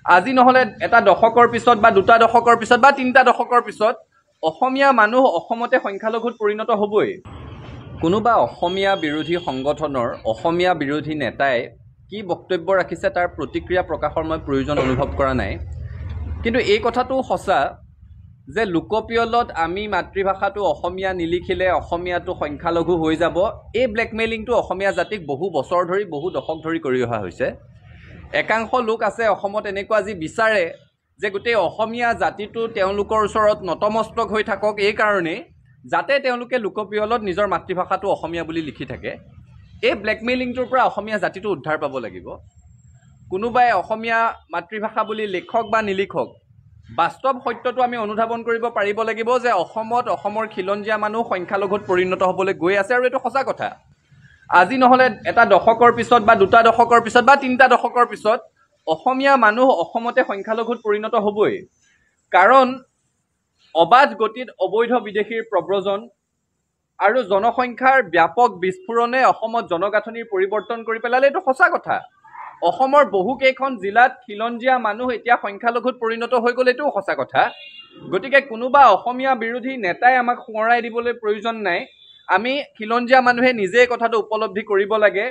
আজি নহলে এটা দশকৰ পিছত বা দুটা দশকৰ পিছত বা তিনিটা দশকৰ পিছত অসমীয়া মানুহ অসমতে সংখ্যালঘুত পৰিণত হ'বই। কোনোবা অসমীয়া বিৰোধী সংগঠনৰ অসমীয়া বিৰোধী নেতাই কি বক্তব্য ৰাখিছে তাৰ প্ৰতিক্ৰিয়া প্ৰকাশৰ মই প্ৰয়োজন অনুভৱ কৰা নাই। কিন্তু এই কথাটো সঁচা যে লোকপিয়লত আমি মাতৃভাষাটো অসমীয়া নিলিখিলে অসমীয়াটো সংখ্যালঘু হৈ যাব, এই ব্লেকমেইলিংটো অসমীয়া জাতিক বহু বছৰ ধৰি বহু দশক ধৰি কৰি অহা হৈছে। একাংশ লোক আছে অসমত এনেকুৱা যি বিচাৰে যে গোটেই অসমীয়া জাতিটো তেওঁলোকৰ ওচৰত নতমস্তক হৈ থাকক, এই কাৰণেই যাতে তেওঁলোকে লোকপিয়লত নিজৰ মাতৃভাষাটো অসমীয়া বুলি লিখি থাকে। এই ব্লেকমেইলিংটোৰ পৰা অসমীয়া জাতিটো উদ্ধাৰ পাব লাগিব। কোনোবাই অসমীয়া মাতৃভাষা বুলি লিখক বা নিলিখক, বাস্তৱ সত্যটো আমি অনুধাৱন কৰিব পাৰিব লাগিব যে অসমত অসমৰ খিলঞ্জীয়া মানুহ সংখ্যালঘুত পৰিণত হ'বলৈ গৈ আছে, আৰু এইটো সঁচা কথা। আজি নহলে এটা দশকৰ পিছত বা দুটা দশকৰ পিছত বা তিনিটা দশকৰ পিছত অসমীয়া মানুহ অসমতে সংখ্যালঘুত পৰিণত হ'বই। কাৰণ অবাধ গতিত অবৈধ বিদেশীৰ প্ৰব্ৰজন আৰু জনসংখ্যাৰ ব্যাপক বিস্ফোৰণে অসমত জনগাঁথনিৰ পৰিৱৰ্তন কৰি পেলালে, এইটো সঁচা কথা। অসমৰ বহুকেইখন জিলাত খিলঞ্জীয়া মানুহ এতিয়া সংখ্যালঘুত পৰিণত হৈ গ'ল, এইটোও সঁচা কথা। গতিকে কোনোবা অসমীয়া বিৰোধী নেতাই আমাক সোঁৱৰাই দিবলৈ প্ৰয়োজন নাই। আমি খিলঞ্জীয়া মানুহে নিজেই কথাটো উপলব্ধি কৰিব লাগে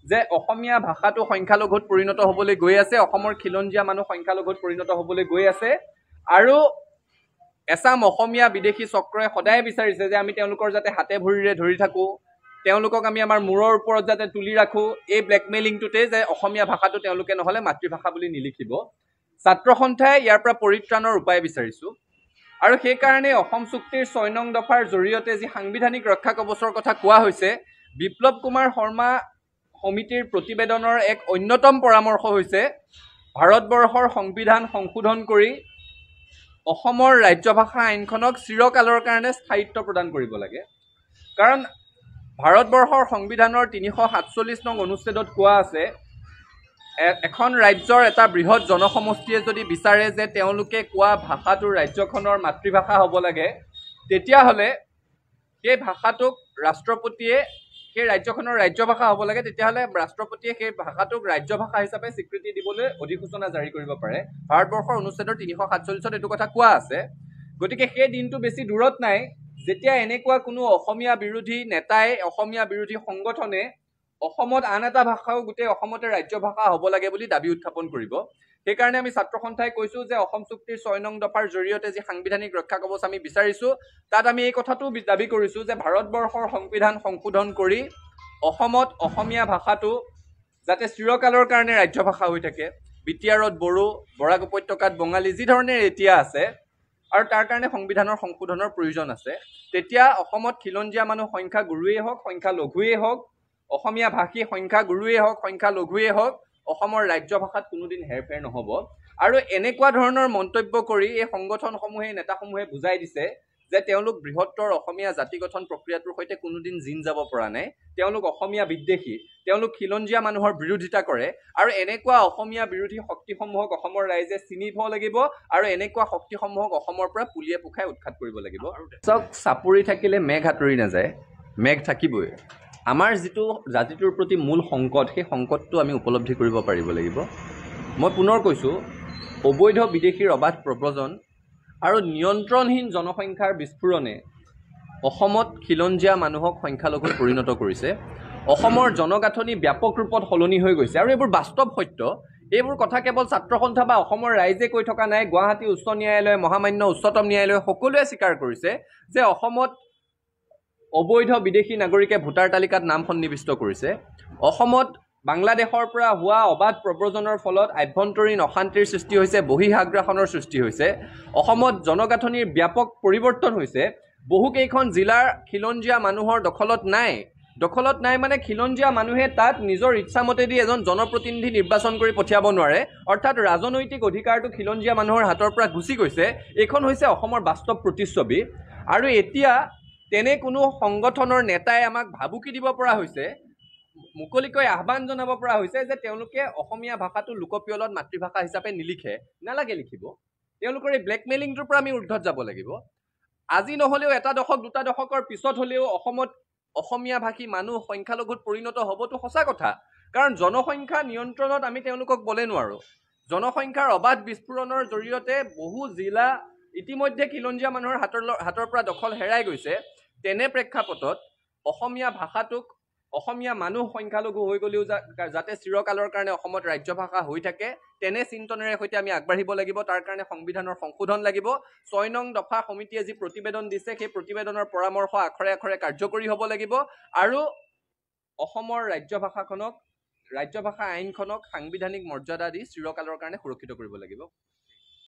যে অসমীয়া ভাষাটো সংখ্যালঘুত পৰিণত হ'বলৈ গৈ আছে, অসমৰ খিলঞ্জীয়া মানুহ সংখ্যালঘুত পৰিণত হ'বলৈ গৈ আছে। আৰু এচাম অসমীয়া বিদেশী চক্ৰই সদায় বিচাৰিছে যে আমি তেওঁলোকৰ যাতে হাতে ভৰিৰে ধৰি থাকোঁ, তেওঁলোকক আমি আমাৰ মূৰৰ ওপৰত যাতে তুলি ৰাখোঁ, এই ব্লেকমেইলিংটোতে যে অসমীয়া ভাষাটো তেওঁলোকে নহ'লে মাতৃভাষা বুলি নিলিখিব। ছাত্ৰ সন্থাই ইয়াৰ পৰা পৰিত্ৰাণৰ উপায় বিচাৰিছোঁ। আৰু সেইকাৰণে অসম চুক্তিৰ ৬ নং দফাৰ জৰিয়তে যি সাংবিধানিক ৰক্ষা কৱচৰ কথা কোৱা হৈছে, বিপ্লৱ কুমাৰ শৰ্মা সমিতিৰ প্ৰতিবেদনৰ এক অন্যতম পৰামৰ্শ হৈছে ভাৰতবৰ্ষৰ সংবিধান সংশোধন কৰি অসমৰ ৰাজ্যভাষা আইনখনক চিৰকালৰ কাৰণে স্থায়িত্ব প্ৰদান কৰিব লাগে। কাৰণ ভাৰতবৰ্ষৰ সংবিধানৰ ৩৪৭ নং অনুচ্ছেদত কোৱা আছে, এখন ৰাজ্যৰ এটা বৃহৎ জনসমষ্টিয়ে যদি বিচাৰে যে তেওঁলোকে কোৱা ভাষাটো ৰাজ্যখনৰ মাতৃভাষা হ'ব লাগে, তেতিয়াহ'লে সেই ভাষাটোক ৰাষ্ট্ৰপতিয়ে, সেই ৰাজ্যখনৰ ৰাজ্যভাষা হ'ব লাগে, তেতিয়াহ'লে ৰাষ্ট্ৰপতিয়ে সেই ভাষাটোক ৰাজ্যভাষা হিচাপে স্বীকৃতি দিবলৈ অধিসূচনা জাৰি কৰিব পাৰে। ভাৰতবৰ্ষৰ অনুচ্ছেদৰ ৩৪৭ত এইটো কথা কোৱা আছে। গতিকে সেই দিনটো বেছি দূৰত নাই যেতিয়া এনেকুৱা কোনো অসমীয়া বিৰোধী নেতাই, অসমীয়া বিৰোধী সংগঠনে অসমত আন এটা ভাষাও গোটেই অসমতে ৰাজ্যভাষা হ'ব লাগে বুলি দাবী উত্থাপন কৰিব। সেইকাৰণে আমি ছাত্ৰ সন্থাই কৈছোঁ যে অসম চুক্তিৰ ৬ নং দফাৰ জৰিয়তে যি সাংবিধানিক ৰক্ষা কৱচ আমি বিচাৰিছোঁ, তাত আমি এই কথাটো দাবী কৰিছোঁ যে ভাৰতবৰ্ষৰ সংবিধান সংশোধন কৰি অসমত অসমীয়া ভাষাটো যাতে চিৰকালৰ কাৰণে ৰাজ্যভাষা হৈ থাকে। বিটিআৰত বড়ো, বৰাক উপত্যকাত বঙালী যি ধৰণে এতিয়া আছে, আৰু তাৰ কাৰণে সংবিধানৰ সংশোধনৰ প্ৰয়োজন আছে। তেতিয়া অসমত খিলঞ্জীয়া মানুহ সংখ্যা গুৰুৱেই হওক, সংখ্যা লঘুৱেই হওক, অসমীয়া ভাষী সংখ্যা গুৰুৱেই হওক, সংখ্যা লঘুৱেই হওক, অসমৰ ৰাজ্যভাষাত কোনোদিন হেৰফেৰ নহ'ব। আৰু এনেকুৱা ধৰণৰ মন্তব্য কৰি এই সংগঠনসমূহে, নেতাসমূহে বুজাই দিছে যে তেওঁলোক বৃহত্তৰ অসমীয়া জাতি গঠন প্ৰক্ৰিয়াটোৰ সৈতে কোনোদিন জিন যাব পৰা নাই, তেওঁলোক অসমীয়া বিদ্বেষী, তেওঁলোক খিলঞ্জীয়া মানুহৰ বিৰোধিতা কৰে। আৰু এনেকুৱা অসমীয়া বিৰোধী শক্তিসমূহক অসমৰ ৰাইজে চিনি পাব লাগিব, আৰু এনেকুৱা শক্তিসমূহক অসমৰ পৰা পুলিয়ে পোখাই উৎখাত কৰিব লাগিব। চাওক, চাপৰি থাকিলে মেঘ আঁতৰি নাযায়, মেঘ থাকিবই। আমাৰ যিটো জাতিটোৰ প্ৰতি মূল সংকট, সেই সংকটটো আমি উপলব্ধি কৰিব পাৰিব লাগিব। মই পুনৰ কৈছোঁ, অবৈধ বিদেশীৰ অবাধ প্ৰব্ৰজন আৰু নিয়ন্ত্ৰণহীন জনসংখ্যাৰ বিস্ফোৰণে অসমত খিলঞ্জীয়া মানুহক সংখ্যালঘুত পৰিণত কৰিছে। অসমৰ জনগাঁথনি ব্যাপক ৰূপত সলনি হৈ গৈছে, আৰু এইবোৰ বাস্তৱ সত্য। এইবোৰ কথা কেৱল ছাত্ৰ সন্থা বা অসমৰ ৰাইজে কৈ থকা নাই, গুৱাহাটী উচ্চ ন্যায়ালয়, মহামান্য উচ্চতম ন্যায়ালয় সকলোৱে স্বীকাৰ কৰিছে যে অসমত অবৈধ বিদেশী নাগৰিকে ভোটাৰ তালিকাত নাম সন্নিৱিষ্ট কৰিছে। অসমত বাংলাদেশৰ পৰা হোৱা অবাধ প্ৰব্ৰজনৰ ফলত আভ্যন্তৰীণ অশান্তিৰ সৃষ্টি হৈছে, বহিঃআগ্ৰাসনৰ সৃষ্টি হৈছে। অসমত জনগাঁথনিৰ ব্যাপক পৰিৱৰ্তন হৈছে। বহুকেইখন জিলাৰ খিলঞ্জীয়া মানুহৰ দখলত নাই মানে খিলঞ্জীয়া মানুহে তাত নিজৰ ইচ্ছামতেদি এজন জনপ্ৰতিনিধি নিৰ্বাচন কৰি পঠিয়াব নোৱাৰে, অৰ্থাৎ ৰাজনৈতিক অধিকাৰটো খিলঞ্জীয়া মানুহৰ হাতৰ পৰা গুচি গৈছে। এইখন হৈছে অসমৰ বাস্তৱ প্ৰতিচ্ছবি। আৰু এতিয়া তেনে কোনো সংগঠনৰ নেতাই আমাক ভাবুকি দিব পৰা হৈছে, মুকলিকৈ আহ্বান জনাব পৰা হৈছে যে তেওঁলোকে অসমীয়া ভাষাটো লোকপিয়লত মাতৃভাষা হিচাপে নিলিখে। নালাগে লিখিব। তেওঁলোকৰ এই ব্লেকমেইলিংটোৰ পৰা আমি ঊৰ্ধত যাব লাগিব। আজি নহ'লেও এটা দশক, দুটা দশকৰ পিছত হ'লেও অসমত অসমীয়া ভাষী মানুহ সংখ্যালঘুত পৰিণত হ'বতো সঁচা কথা। কাৰণ জনসংখ্যা নিয়ন্ত্ৰণত আমি তেওঁলোকক বলে নোৱাৰোঁ। জনসংখ্যাৰ অবাধ বিস্ফোৰণৰ জৰিয়তে বহু জিলা ইতিমধ্যে খিলঞ্জীয়া মানুহৰ হাতৰ পৰা দখল হেৰাই গৈছে। তেনে প্ৰেক্ষাপটত অসমীয়া ভাষাটোক অসমীয়া মানুহ সংখ্যালঘু হৈ গ'লেও যাতে চিৰকালৰ কাৰণে অসমত ৰাজ্য ভাষা হৈ থাকে, তেনে চিন্তনেৰে সৈতে আমি আগবাঢ়িব লাগিব। তাৰ কাৰণে সংবিধানৰ সংশোধন লাগিব। ৬ নং দফা সমিতিয়ে যি প্ৰতিবেদন দিছে, সেই প্ৰতিবেদনৰ পৰামৰ্শ আখৰে আখৰে কাৰ্যকৰী হ'ব লাগিব আৰু অসমৰ ৰাজ্য ভাষা আইনখনক সাংবিধানিক মৰ্যাদা দি চিৰকালৰ কাৰণে সুৰক্ষিত কৰিব লাগিব।